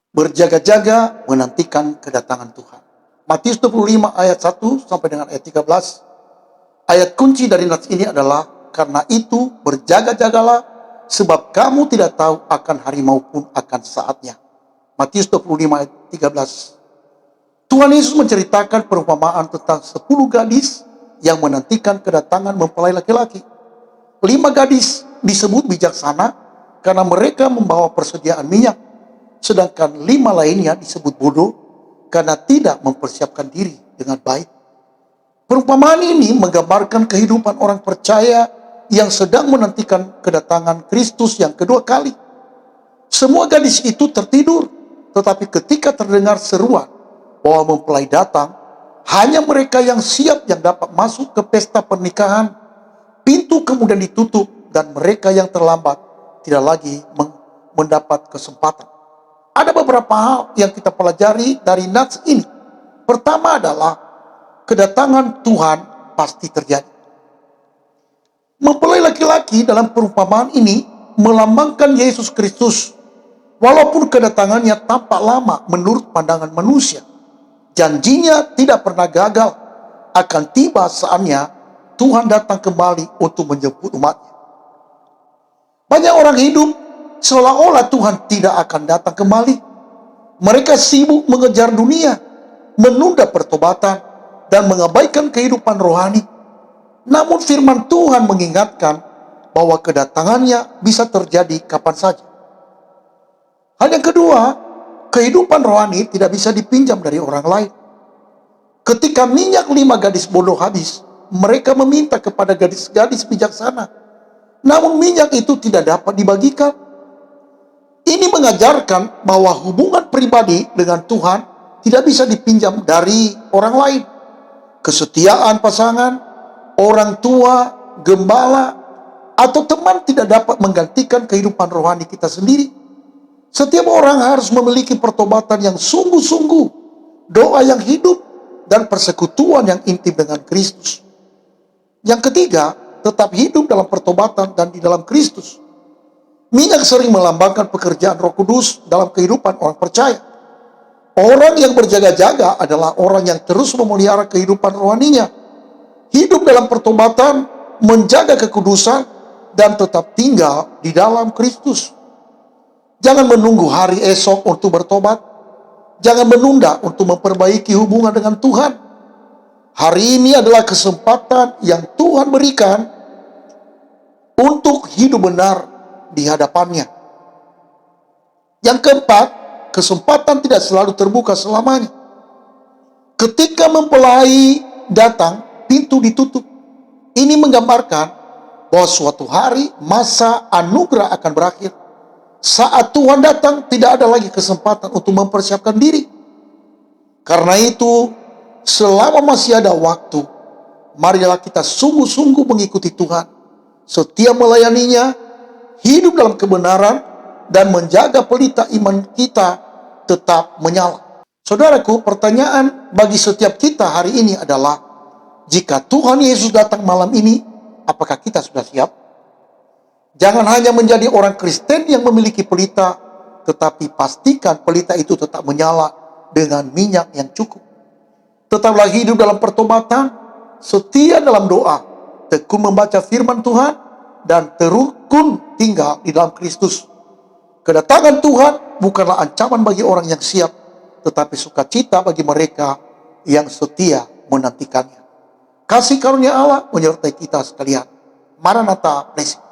berjaga-jaga menantikan kedatangan Tuhan. Matius 25 ayat 1 sampai dengan ayat 13. Ayat kunci dari nats ini adalah, karena itu berjaga-jagalah, sebab kamu tidak tahu akan hari maupun akan saatnya. Matius 25 ayat 13. Tuhan Yesus menceritakan perumpamaan tentang 10 gadis yang menantikan kedatangan mempelai laki-laki. 5 gadis disebut bijaksana karena mereka membawa persediaan minyak, sedangkan 5 lainnya disebut bodoh karena tidak mempersiapkan diri dengan baik. Perumpamaan ini menggambarkan kehidupan orang percaya yang sedang menantikan kedatangan Kristus yang kedua kali. Semua gadis itu tertidur, tetapi ketika terdengar seruan bahwa mempelai datang, hanya mereka yang siap yang dapat masuk ke pesta pernikahan. Pintu kemudian ditutup dan mereka yang terlambat tidak lagi mendapat kesempatan. Ada beberapa hal yang kita pelajari dari nats ini. Pertama adalah kedatangan Tuhan pasti terjadi. Mempelai laki-laki dalam perumpamaan ini melambangkan Yesus Kristus. Walaupun kedatangannya tampak lama menurut pandangan manusia, janjinya tidak pernah gagal. Akan tiba saatnya Tuhan datang kembali untuk menjemput umatnya. Banyak orang hidup seolah-olah Tuhan tidak akan datang kembali. Mereka sibuk mengejar dunia, menunda pertobatan, dan mengabaikan kehidupan rohani. Namun firman Tuhan mengingatkan bahwa kedatangannya bisa terjadi kapan saja. Hal yang kedua, kehidupan rohani tidak bisa dipinjam dari orang lain. Ketika minyak 5 gadis bodoh habis, mereka meminta kepada gadis-gadis bijaksana. Namun minyak itu tidak dapat dibagikan. Ini mengajarkan bahwa hubungan pribadi dengan Tuhan tidak bisa dipinjam dari orang lain. Kesetiaan pasangan, orang tua, gembala, atau teman tidak dapat menggantikan kehidupan rohani kita sendiri. Setiap orang harus memiliki pertobatan yang sungguh-sungguh, doa yang hidup, dan persekutuan yang intim dengan Kristus. Yang ketiga, tetap hidup dalam pertobatan dan di dalam Kristus. Minyak sering melambangkan pekerjaan Roh Kudus dalam kehidupan orang percaya. Orang yang berjaga-jaga adalah orang yang terus memelihara kehidupan rohaninya, hidup dalam pertobatan, menjaga kekudusan, dan tetap tinggal di dalam Kristus. Jangan menunggu hari esok untuk bertobat. Jangan menunda untuk memperbaiki hubungan dengan Tuhan. Hari ini adalah kesempatan yang Tuhan berikan untuk hidup benar di hadapannya. Yang keempat, kesempatan tidak selalu terbuka selamanya. Ketika mempelai datang, pintu ditutup. Ini menggambarkan bahwa suatu hari masa anugerah akan berakhir. Saat Tuhan datang, tidak ada lagi kesempatan untuk mempersiapkan diri. Karena itu, selama masih ada waktu, marilah kita sungguh-sungguh mengikuti Tuhan, setia melayaninya, hidup dalam kebenaran, dan menjaga pelita iman kita tetap menyala. Saudaraku, pertanyaan bagi setiap kita hari ini adalah, jika Tuhan Yesus datang malam ini, apakah kita sudah siap? Jangan hanya menjadi orang Kristen yang memiliki pelita, tetapi pastikan pelita itu tetap menyala dengan minyak yang cukup. Tetaplah hidup dalam pertobatan, setia dalam doa, tekun membaca firman Tuhan, dan terukun tinggal di dalam Kristus. Kedatangan Tuhan bukanlah ancaman bagi orang yang siap, tetapi sukacita bagi mereka yang setia menantikannya. Kasih karunia Allah menyertai kita sekalian. Maranatha, blessing.